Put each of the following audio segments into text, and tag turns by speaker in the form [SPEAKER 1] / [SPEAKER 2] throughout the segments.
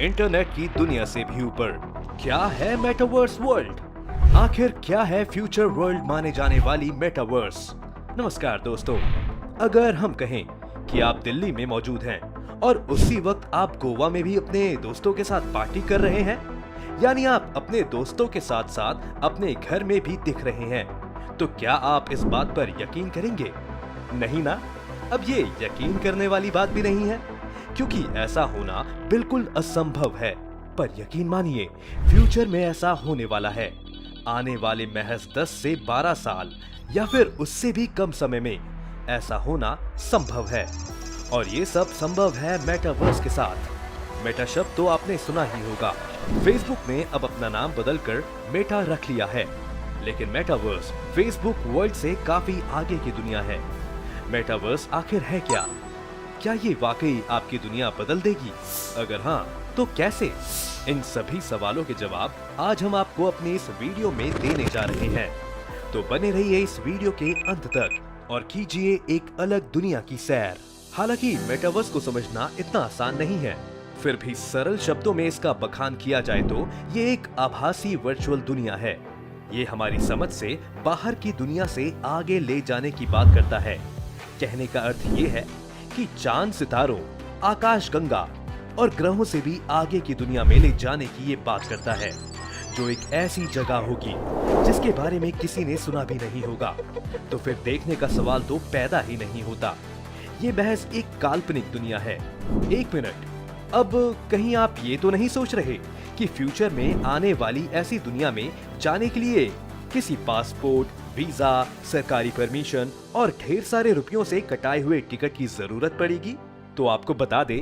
[SPEAKER 1] Internet की दुनिया से भी ऊपर। क्या है मेटावर्स वर्ल्ड? आखिर क्या है फ्यूचर वर्ल्ड माने जाने वाली मेटावर्स? नमस्कार दोस्तों, अगर हम कहें कि आप दिल्ली में मौजूद हैं और उसी वक्त आप गोवा में भी अपने दोस्तों के साथ पार्टी कर रहे हैं, यानी आप अपने दोस्तों के साथ साथ अपने घर में भी दिख रहे हैं, तो क्या आप इस बात पर यकीन करेंगे? नहीं ना। अब ये यकीन करने वाली बात भी नहीं है, क्योंकि ऐसा होना बिल्कुल असंभव है। पर यकीन मानिए, फ्यूचर में ऐसा होने वाला है। आने वाले महज 10 से 12 साल या फिर उससे भी कम समय में ऐसा होना संभव है। और ये सब संभव है मेटावर्स के साथ। मेटा शब्द तो आपने सुना ही होगा। फेसबुक ने अब अपना नाम बदलकर मेटा रख लिया है, लेकिन मेटावर्स फेसबुक वर्ल्ड से काफी आगे की दुनिया है। मेटावर्स आखिर है क्या? क्या ये वाकई आपकी दुनिया बदल देगी? अगर हाँ, तो कैसे? इन सभी सवालों के जवाब आज हम आपको अपनी इस वीडियो में देने जा रहे हैं। तो बने रहिए इस वीडियो के अंत तक और कीजिए एक अलग दुनिया की सैर। हालांकि मेटावर्स को समझना इतना आसान नहीं है, फिर भी सरल शब्दों में इसका बखान किया जाए तो ये एक आभासी वर्चुअल दुनिया है। ये हमारी समझ से बाहर की दुनिया से आगे ले जाने की बात करता है। कहने का अर्थ ये है कि चांद, सितारों, आकाश गंगा और ग्रहों से भी आगे की दुनिया में ले जाने की ये बात करता है, जो एक ऐसी जगह होगी जिसके बारे में किसी ने सुना भी नहीं होगा। तो फिर देखने का सवाल तो पैदा ही नहीं होता। ये महज एक काल्पनिक दुनिया है। एक मिनट, अब कहीं आप ये तो नहीं सोच रहे कि फ्यूचर में आने वाली ऐसी दुनिया में जाने के लिए किसी पासपोर्ट, वीजा, सरकारी परमिशन और ढेर सारे रुपयों से कटाए हुए टिकट की जरूरत पड़ेगी? तो आपको बता दें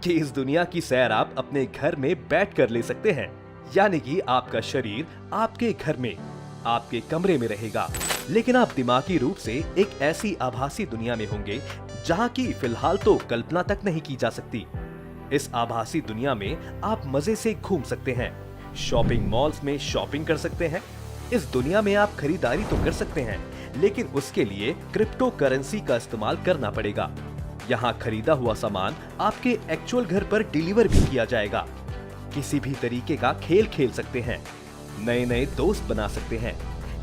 [SPEAKER 1] कि इस दुनिया की सैर आप अपने घर में बैठ कर ले सकते हैं। यानी कि आपका शरीर आपके घर में, आपके कमरे में रहेगा, लेकिन आप दिमागी रूप से एक ऐसी आभासी दुनिया में होंगे जहां की फिलहाल तो कल्पना तक नहीं की जा सकती। इस आभासी दुनिया में आप मजे से घूम सकते हैं, शॉपिंग मॉल्स में शॉपिंग कर सकते हैं। इस दुनिया में आप खरीदारी तो कर सकते हैं, लेकिन उसके लिए क्रिप्टो करेंसी का इस्तेमाल करना पड़ेगा। यहाँ खरीदा हुआ सामान आपके एक्चुअल घर पर डिलीवर भी किया जाएगा। किसी भी तरीके का खेल खेल सकते हैं, नए नए दोस्त बना सकते हैं,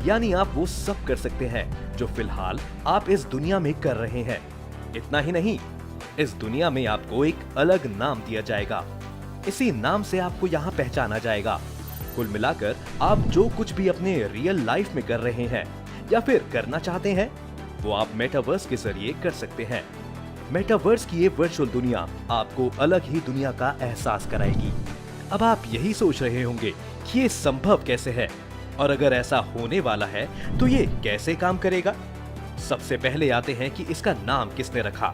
[SPEAKER 1] यानी आप वो सब कर सकते हैं जो फिलहाल आप इस दुनिया में कर रहे हैं। इतना ही नहीं, इस दुनिया में आपको एक अलग नाम दिया जाएगा। इसी नाम से आपको यहाँ पहचाना जाएगा। कुल मिलाकर आप जो कुछ भी अपने रियल लाइफ में कर रहे हैं या फिर करना चाहते हैं, वो आप मेटावर्स के जरिए कर सकते हैं। मेटावर्स की ये वर्चुअल दुनिया आपको अलग ही दुनिया का एहसास कराएगी। अब आप यही सोच रहे होंगे कि ये संभव कैसे है, और अगर ऐसा होने वाला है तो ये कैसे काम करेगा? सबसे पहले आते हैं कि इसका नाम किसने रखा।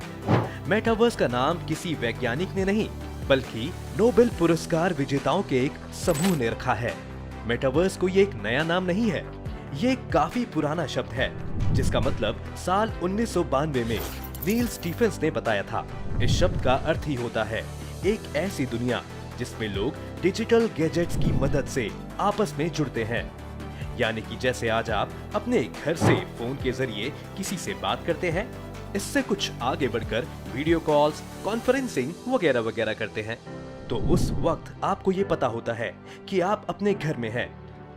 [SPEAKER 1] मेटावर्स का नाम किसी वैज्ञानिक ने नहीं, बल्कि नोबेल पुरस्कार विजेताओं के एक समूह ने रखा है। मेटावर्स को ये एक नया नाम नहीं है, ये काफी पुराना शब्द है, जिसका मतलब साल 1992 में नील स्टीफेंस ने बताया था। इस शब्द का अर्थ ही होता है एक ऐसी दुनिया जिसमें लोग डिजिटल गैजेट्स की मदद से आपस में जुड़ते हैं। यानी कि जैसे आज आप अपने घर से फोन के जरिए किसी से बात करते हैं, इससे कुछ आगे बढ़कर वीडियो कॉल्स, कॉन्फ्रेंसिंग वगैरह वगैरह करते हैं, तो उस वक्त आपको ये पता होता है कि आप अपने घर में हैं।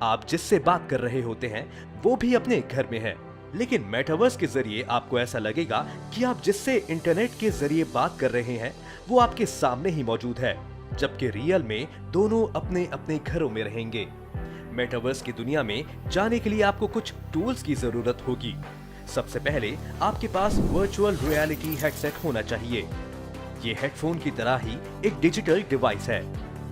[SPEAKER 1] आप जिससे बात कर रहे होते हैं वो भी अपने घर में है। लेकिन मेटावर्स के जरिए आपको ऐसा लगेगा कि आप जिससे इंटरनेट के जरिए बात कर रहे हैं वो आपके सामने ही मौजूद है, जबकि रियल में दोनों अपने अपने घरों में रहेंगे। मेटावर्स की दुनिया में जाने के लिए आपको कुछ टूल्स की जरूरत होगी। सबसे पहले आपके पास वर्चुअल रियलिटी हेडसेट होना चाहिए। ये हेडफोन की तरह ही एक डिजिटल डिवाइस है,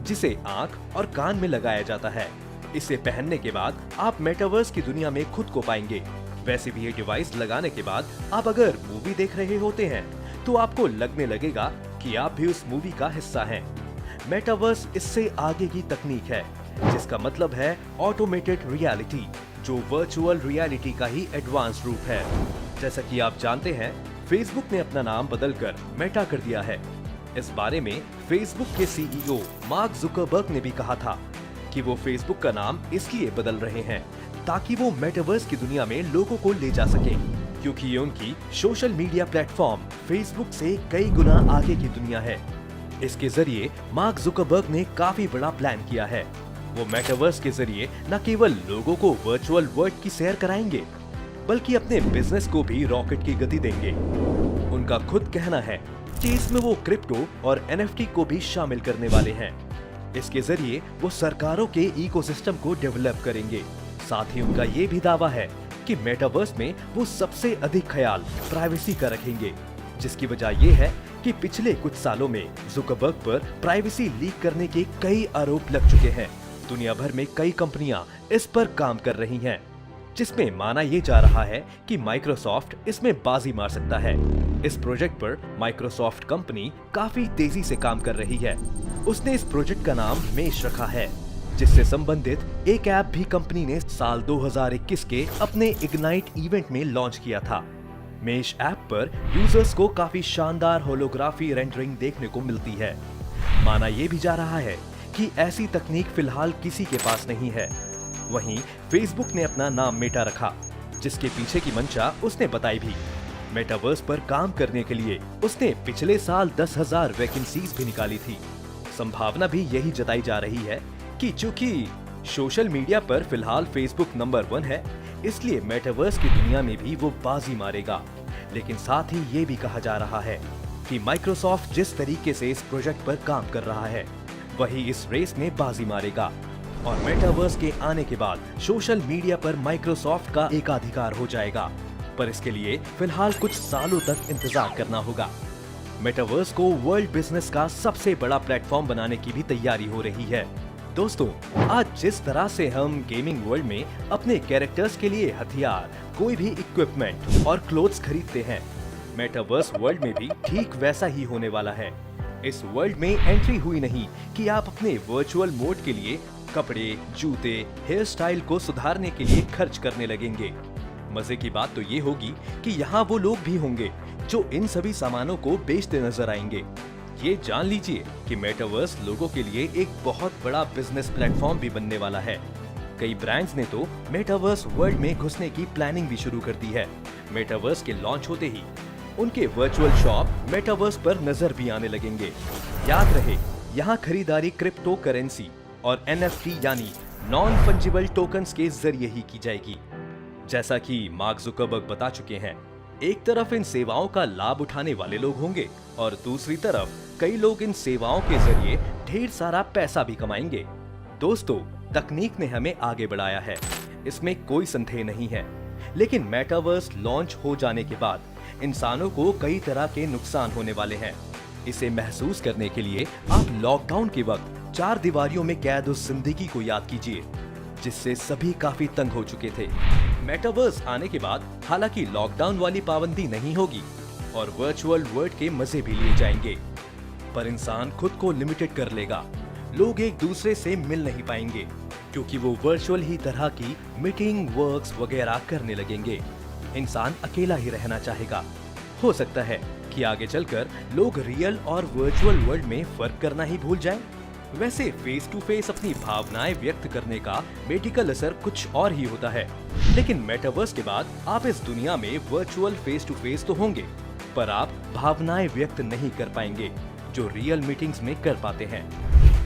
[SPEAKER 1] जिसे आंख और कान में लगाया जाता है। इसे पहनने के बाद आप मेटावर्स की दुनिया में खुद को पाएंगे। वैसे भी ये डिवाइस लगाने के बाद आप अगर मूवी देख रहे होते हैं तो आपको लगने लगेगा कि आप भी उस मूवी का हिस्सा हैं। मेटावर्स इससे आगे की तकनीक है, जिसका मतलब है ऑटोमेटेड रियलिटी, जो वर्चुअल रियलिटी का ही एडवांस रूप है। जैसा कि आप जानते हैं, फेसबुक ने अपना नाम बदलकर मेटा कर दिया है। इस बारे में फेसबुक के सीईओ मार्क जुकरबर्ग ने भी कहा था कि वो फेसबुक का नाम इसलिए बदल रहे हैं ताकि वो मेटावर्स की दुनिया में लोगों को ले जा सके, क्योंकि ये उनकी सोशल मीडिया प्लेटफॉर्म फेसबुक से कई गुना आगे की दुनिया है। इसके जरिए मार्क जुकरबर्ग ने काफी बड़ा प्लान किया है। वो मेटावर्स के जरिए न केवल लोगों को वर्चुअल वर्ल्ड की सैर कराएंगे, बल्कि अपने बिजनेस को भी रॉकेट की गति देंगे। उनका खुद कहना है कि इसमें वो क्रिप्टो और एनएफटी को भी शामिल करने वाले हैं। इसके जरिए वो सरकारों के इकोसिस्टम को डेवलप करेंगे। साथ ही उनका ये भी दावा है कि मेटावर्स में वो सबसे अधिक ख्याल प्राइवेसी का रखेंगे, जिसकी वजह ये है कि पिछले कुछ सालों में जुकरबर्ग पर प्राइवेसी लीक करने के कई आरोप लग चुके हैं। दुनिया भर में कई कंपनियां इस पर काम कर रही हैं, जिसमें माना ये जा रहा है कि माइक्रोसॉफ्ट इसमें बाजी मार सकता है। इस प्रोजेक्ट पर माइक्रोसॉफ्ट कंपनी काफी तेजी से काम कर रही है। उसने इस प्रोजेक्ट का नाम मेश रखा है, जिससे संबंधित एक ऐप भी कंपनी ने साल 2021 के अपने इग्नाइट इवेंट में लॉन्च किया था। मेश ऐप पर यूजर्स को काफी शानदार होलोग्राफी रेंडरिंग देखने को मिलती है। माना यह भी जा रहा है कि ऐसी तकनीक फिलहाल किसी के पास नहीं है। वहीं फेसबुक ने अपना नाम मेटा रखा, जिसके पीछे की मंशा उसने बताई भी। मेटावर्स पर काम करने के लिए उसने पिछले साल 10,000 वैकेंसीज भी निकाली थी। संभावना भी यही जताई जा रही है कि चूंकि सोशल मीडिया पर फिलहाल फेसबुक नंबर 1 है, इसलिए मेटावर्स की दुनिया में भी वो बाजी मारेगा। लेकिन साथ ही ये भी कहा जा रहा है कि माइक्रोसॉफ्ट जिस तरीके से इस प्रोजेक्ट पर काम कर रहा है, वही इस रेस में बाजी मारेगा और मेटावर्स के आने के बाद सोशल मीडिया पर माइक्रोसॉफ्ट का एकाधिकार हो जाएगा। पर इसके लिए फिलहाल कुछ सालों तक इंतजार करना होगा। मेटावर्स को वर्ल्ड बिजनेस का सबसे बड़ा प्लेटफॉर्म बनाने की भी तैयारी हो रही है। दोस्तों, आज जिस तरह से हम गेमिंग वर्ल्ड में अपने कैरेक्टर्स के लिए हथियार, कोई भी इक्विपमेंट और क्लोथ्स खरीदते हैं, मेटावर्स वर्ल्ड में भी ठीक वैसा ही होने वाला है। इस वर्ल्ड में एंट्री हुई नहीं कि आप अपने वर्चुअल मोड के लिए कपड़े, जूते, हेयर स्टाइल को सुधारने के लिए खर्च करने लगेंगे। मजे की बात तो ये होगी कि यहाँ वो लोग भी होंगे जो इन सभी सामानों को बेचते नजर आएंगे। ये जान लीजिए कि मेटावर्स लोगों के लिए एक बहुत बड़ा बिजनेस प्लेटफॉर्म भी बनने वाला है। कई ब्रांड्स ने तो मेटावर्स वर्ल्ड में घुसने की प्लानिंग भी शुरू कर दी है। मेटावर्स के लॉन्च होते ही उनके वर्चुअल शॉप मेटावर्स पर नजर भी आने लगेंगे। याद रहे, यहाँ खरीदारी क्रिप्टो करेंसी और एनएफटी यानी नॉन फंजिबल टोकन्स के जरिए ही की जाएगी। जैसा कि मार्क जुकरबर्ग बता चुके हैं, एक तरफ इन सेवाओं का लाभ उठाने वाले लोग होंगे और दूसरी तरफ कई लोग इन सेवाओं के जरिए ढेर सारा पैसा भी कमाएंगे। दोस्तों, तकनीक ने हमें आगे बढ़ाया है, इसमें कोई संदेह नहीं है। लेकिन मेटावर्स लॉन्च हो जाने के बाद इंसानों को कई तरह के नुकसान होने वाले हैं। इसे महसूस करने के लिए आप लॉकडाउन के वक्त 4 दीवारियों में कैद उस जिंदगी को याद कीजिए, जिससे सभी काफी तंग हो चुके थे। मेटावर्स आने के बाद हालांकि लॉकडाउन वाली पाबंदी नहीं होगी और वर्चुअल वर्ल्ड के मजे भी लिए जाएंगे, पर इंसान खुद को लिमिटेड कर लेगा। लोग एक दूसरे से मिल नहीं पाएंगे क्योंकि वो वर्चुअल ही तरह की मीटिंग, वर्क्स वगैरह करने लगेंगे। इंसान अकेला ही रहना चाहेगा। हो सकता है कि आगे चलकर लोग रियल और वर्चुअल वर्ल्ड में फर्क करना ही भूल जाएं। वैसे फेस टू फेस अपनी भावनाएं व्यक्त करने का मेडिकल असर कुछ और ही होता है, लेकिन मेटावर्स के बाद आप इस दुनिया में वर्चुअल फेस टू फेस तो होंगे, पर आप भावनाएं व्यक्त नहीं कर पाएंगे जो रियल मीटिंग्स में कर पाते हैं।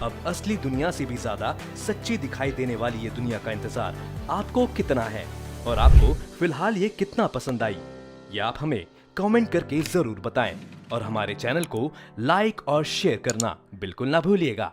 [SPEAKER 1] अब असली दुनिया से भी ज्यादा सच्ची दिखाई देने वाली ये दुनिया का इंतजार आपको कितना है और आपको फिलहाल ये कितना पसंद आई, ये आप हमें कमेंट करके जरूर बताएं और हमारे चैनल को लाइक और शेयर करना बिल्कुल ना भूलिएगा।